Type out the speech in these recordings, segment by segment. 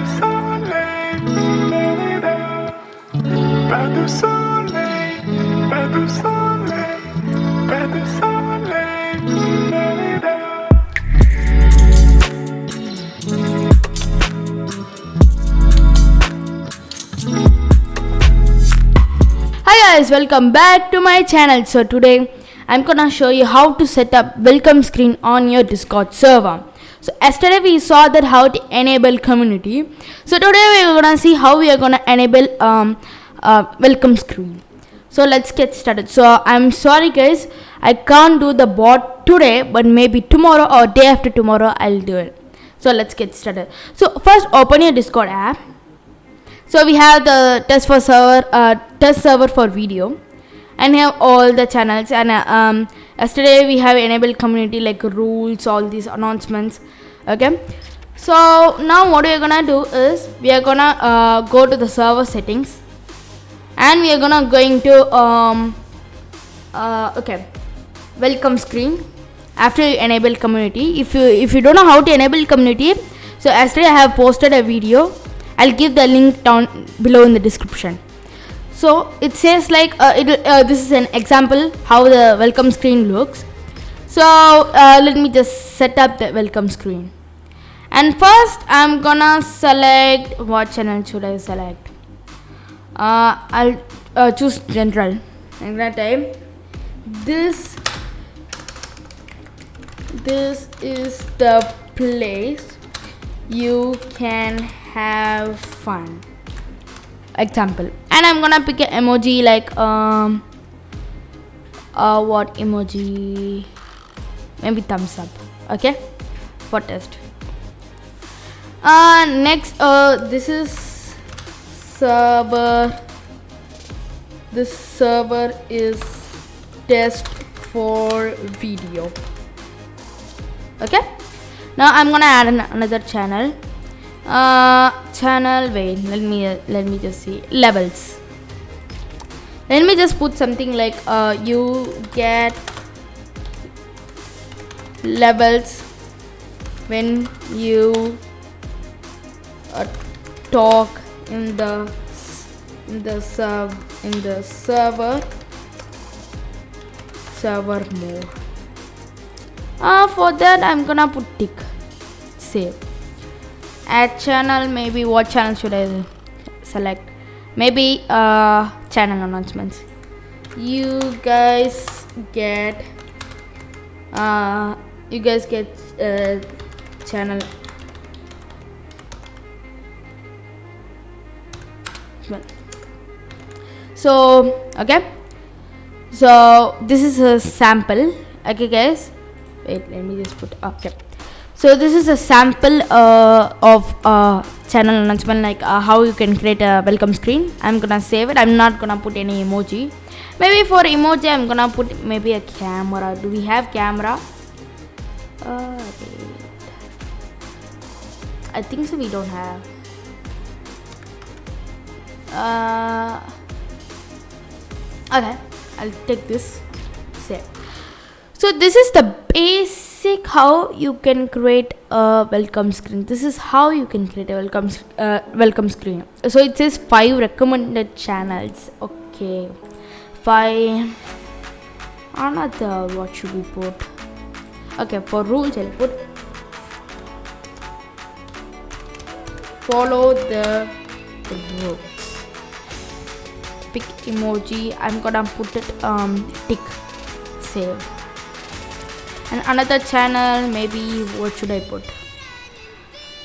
du soleil, pas de soleil, pas de soleil, pas de soleil. Hi guys, welcome back to my channel. So today I'm gonna show you how to set up welcome screen on your Discord server. So yesterday we saw that how to enable community. So today we're gonna see how we are gonna enable welcome screen. So let's get started. So I'm sorry guys, I can't do the bot today, but maybe tomorrow or day after tomorrow I'll do it. So let's get started. So first open your Discord app. So we have the test server for video, and have all the channels. And yesterday we have enabled community like rules, all these announcements. Okay. So now what we are gonna do is we are gonna go to the server settings, and we are gonna going to welcome screen. After you enable community, if you don't know how to enable community, so yesterday I have posted a video. I'll give the link down below in the description. So it says like this is an example how the welcome screen looks. So let me just set up the welcome screen. And first I'm gonna select, what channel should I select? I'll choose general. I'm gonna type this is the place you can have fun, example. And I'm gonna pick an emoji like what emoji, maybe thumbs up. Okay, for test. Next this is server. This server is test for video. Okay, now I'm gonna add another channel. Wait, let me just see levels. Let me just put something like you get levels when you talk in the server mode. For that I'm gonna put tick, save. Add channel, maybe what channel should I select? Maybe channel announcements. You guys get channel. So okay, so this is a sample. Okay guys, wait, let me just put okay. So this is a sample of channel announcement, like how you can create a welcome screen. I'm gonna save it. I'm not gonna put any emoji. Maybe for emoji I'm gonna put maybe a camera. Do we have camera? Wait. I think so, we don't have. Okay, I'll take this, save. So this is the basic how you can create a welcome screen. This is how you can create a welcome screen. So it says 5 recommended channels. Okay, 5. Another, what should we put? Okay, for rules I'll put follow the rules. Pick emoji. I'm gonna put it tick, save. And another channel, maybe what should I put?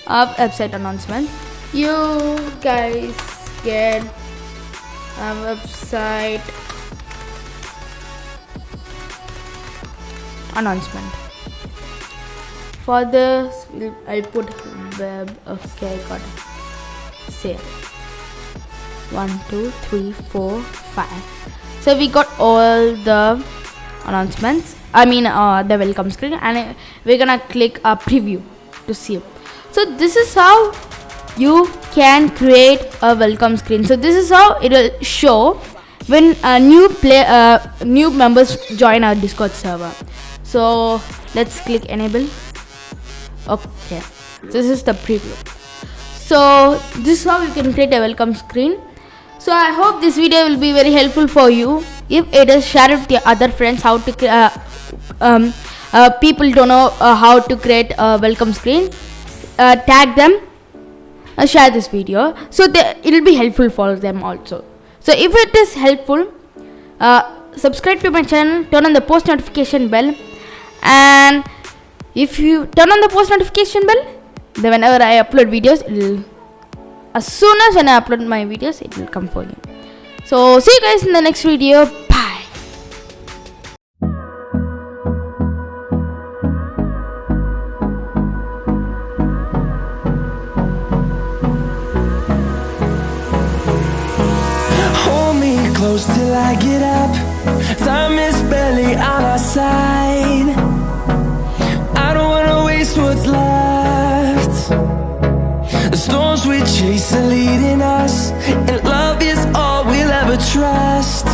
Website announcement. You guys get a website announcement. For this I'll put web. Okay, I got it. Save. 1 2 3 4 5. So we got all the announcements, the welcome screen, and we're gonna click a preview to see. So this is how you can create a welcome screen. So this is how it will show when new members join our Discord server. So let's click enable. Okay, this is the preview. So this is how you can create a welcome screen. So I hope this video will be very helpful for you. If it is, share it with your other friends how to people don't know how to create a welcome screen. Tag them, share this video, so it will be helpful for them also. So if it is helpful, subscribe to my channel, turn on the post notification bell, and if you turn on the post notification bell, then whenever I upload videos, as soon as when I upload my videos, it will come for you. So see you guys in the next video. Bye. Hold me close till I get up. Time is barely on our side. I don't wanna waste what's left. The storms we chase are leading us, and love is all we'll ever trust.